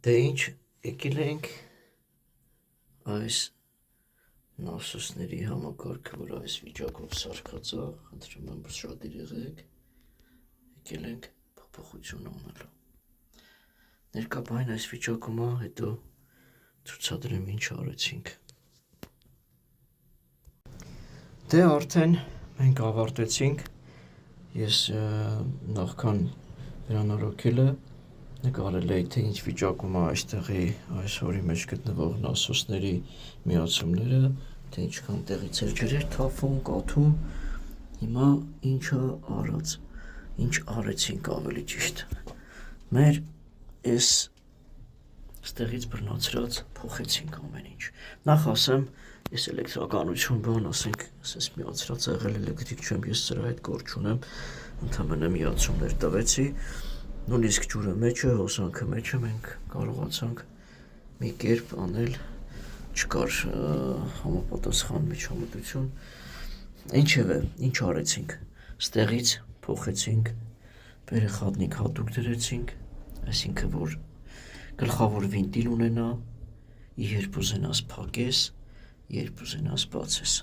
Դե ինչ եկել ենք այս նասոսների համակարգը, որ այս վիճակով սարքած է, խնդրում եմ շատ եղեք, եկել ենք փոփոխություն անելու։ Ներկայապես այս վիճակում է, հետո ցուցադրեմ ինչ արեցինք։ Դե արդեն մենք ավարտեցինք, ես նախքան վերանորոգելը նկարել էի, թե ինչ վիճակում է այստեղի այս հորի մեջ գտնվող նասոսների միացումները, թե ինչքան տեղից էր ջրեր թափվում, կաթում, հիմա ինչ արեցինք ավելի ճիշտ, մեր այս ստեղից բռնացրած փոխեցինք ամեն ինչ, նախ ասեմ, ես էլեկտրականություն բան, ասենք, ասես միացրած եղել էլեկտրիկ չեմ, ես սրա հետ գործ չունեմ, ընդհանրապես միացումներ տվեցի, նույնիսկ ջուրը մեջը, հոսանքը մեջը մենք կարողացանք մի կերպ անել, չկար համապատասխան միջամտություն, ինչևէ, ինչ արեցինք, ստեղից փոխեցինք, բերեխատնիկ հատուկ դրեցինք, այսինքն որ գլխավոր վինտիլ ունենա, երբ ուզենաս փակես, երբ ուզենաս բացես,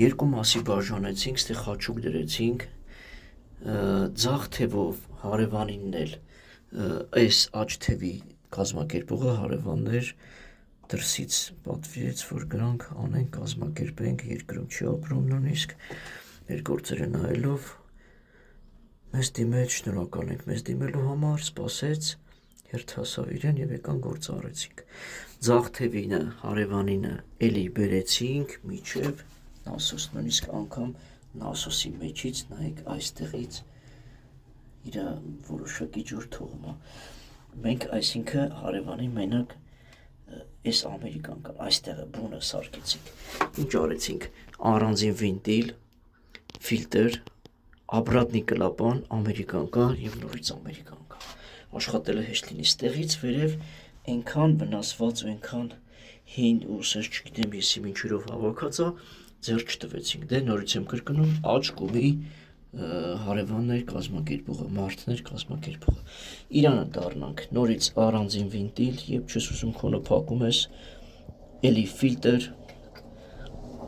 երկու մասի բաժանեցինք, ստեղ խաչուկ դրեցինք, ձախ թևով հարևանինն էլ այս աջ թևի կազմակերպողը հարևաններ դրսից պատվիրեց, որ գրանք անենք, կազմակերպենք, երկրում չի ապրում նույնիսկ, մեր գործերը նայելով, մեզ դիմեց, շնորհակալ ենք մեզ դիմելու համար, սպասեց, հերթ հասավ իրեն և եկան գործ արեցինք, ձախ թևինը, հարևանինը էլի բերեցինք, միջև նասոս, նույնիսկ անգամ նասոսի մեջից, նայեք այստեղից իր որոշակի ջուր թողում է, մենք այսինքն հարևանի մենակ այս ամերիկան կան, այստեղը բունը սարքեցինք, ինչ արեցինք, առանձին վինտիլ, ֆիլտր, обратный կլապան, ամերիկան կա և նորից ամերիկան կա, աշխատելը հեշտ լինի, ստեղից վերև ենքան վնասված ու ենքան հին ու սենց չգիտեմ եսի մինչուրով հավաքած է, ձեռ չտվեցինք, դե նորից եմ կրկնում, աջ կողմի հարևաններ կազմակերպողը, մարդներ կազմակերպողը, իրանը դառնանք, նորից առանձին վինտիլ, երբ չես ուզում քոնը փակում ես, էլի ֆիլտր,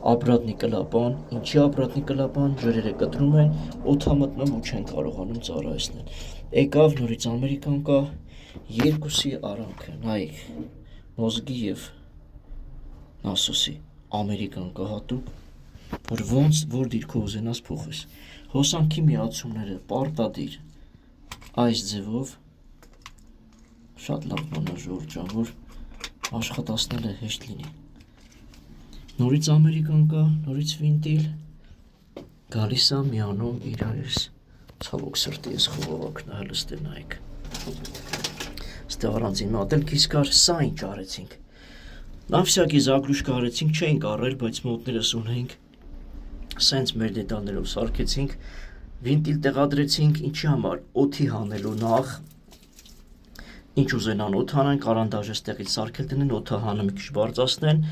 обратный կլապան, ինչի обратный կլապան, ջրերը կտրում են, օդը մտնում ու չեն կարողանում ծառայեցնել, եկավ նորից ամերիկան կա, երկուսի արանքը, նայեք, մոզգի և նասոսի, ամերիկան կա հատուկ, որ ոնց որ դիրքով ուզենաս փոխես, հոսանքի միացումները պարտադիր այս ձևով, շատ լավ բան է Ժորժ ջան, որ աշխատացնելը հեշտ լինի, նորից ամերիկան կա, նորից վինտիլ, գալիս է միանում իր այս ցավոք սրտի ես խողովակն է լստե նայեք, ստեղ առանձին մատելքից կար, սա ինչ արեցինք, նավսյակի զագրուշկա արեցինք, չենք առել, բայց մոտներս ունենք, սենց մեր դետալներով սարքեցինք, վինտիլ տեղադրեցինք, ինչի համար, օդի հանելու նախ, ինչ ուզենան օդ հանեն, կարան դաժե ստեղից սարքել տնեն, օդը հանը մի քիչ բարձրացնեն,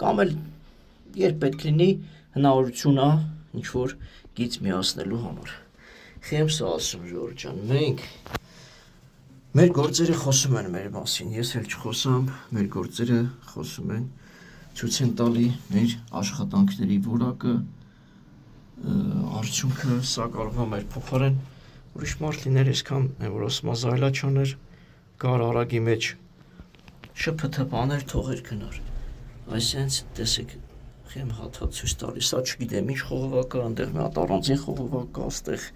կամ էլ երբ պետք լինի, հնարավորություն է, ինչ-որ գիծ միացնելու համար, խեմ սա ասում Ժորժ ջան, մենք, մեր գործերը խոսում են մեր մասին, ես էլ չխոսամ, մեր գործերը խոսում են, ցույց են տալի մեր աշխատանքների որակը, արդյունքը, սա կարող է մեր փոխարեն ուրիշ մարդ լիներ, այսքան որ ասում է զայլաչաներ, գար արագի մեջ շփթ բաներ թողեր գնար, այսենց տեսեք, խեմ հատ-հատ ցույց տալի, սա չգիտեմ ինչ խողովակ կա, այնտեղ մի հատ առանձին խողովակ կա, այստեղ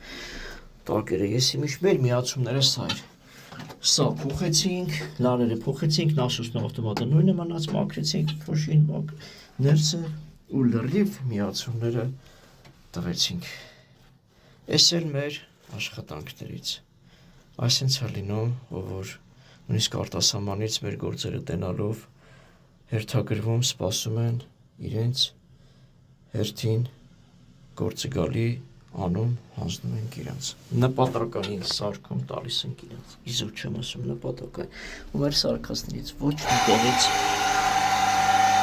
տակերը, ես իմիշ մեր միացումները սա էր, սա փոխեցինք, լարերը փոխեցինք, նասոսն ավտոմատը նույնը մնաց, մաքրեցինք, փոշին, ներսը ու լրիվ միացումները տվեցինք, այս էլ մեր աշխատանքներից, այսենց է լինում, որ նույնիսկ արտասահմանից մեր գործերը տենալով հերթագրվում, սպասում են իրենց հերթին գործը գալի անում, հանձնում ենք իրենց, նպատակային սարքում տալիս ենք իրենց, իզուր չեմ ասում նպատակային, ու մեր սարքածներից ոչ մի տեղից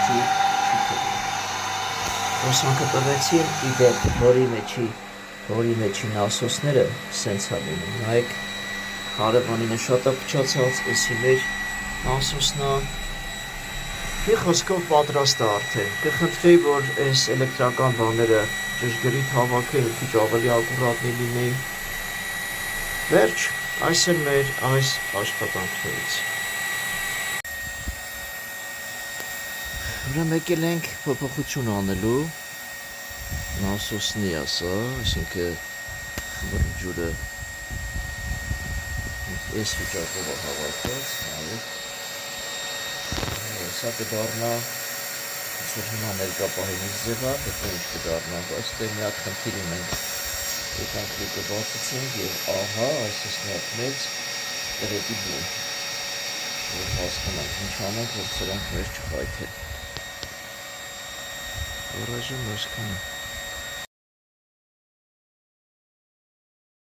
ջուր չի թողում, հոսանքը տվեցին, իդեպ հորի մեջի նասոսները սենց է լինում, նայեք, Հարևանինը շատ է փչացած, էսի մեր Ասուսնա մի խոսքով պատրաստ է արդեն, կխնդրեի, որ այս էլեկտրական բաները ճշգրիտ հավաքեին, քիչ ավելի ակուրատնի լինեին, վերջ, այս են մեր այս աշխատանքներից։ Ուրեմն եկել ենք փոփոխություն անելու, Ասուսնի ասա, այսինքն խմբի ջուրը այս վիճակով է հավաքված, նայեք, սա կդառնա, որ հիմա ներկապահինից ձևա, հետո ինչ կդառնա, բայց դե մի հատ խնդիր ունենք, եկանք լուկը բացեցինք և ահա, այսպես մի հատ մեծ տրետի բուն, որ հասկանանք, ինչ անենք, որ սրանք մեր չխայթեն։ Առայժմ այսքանը։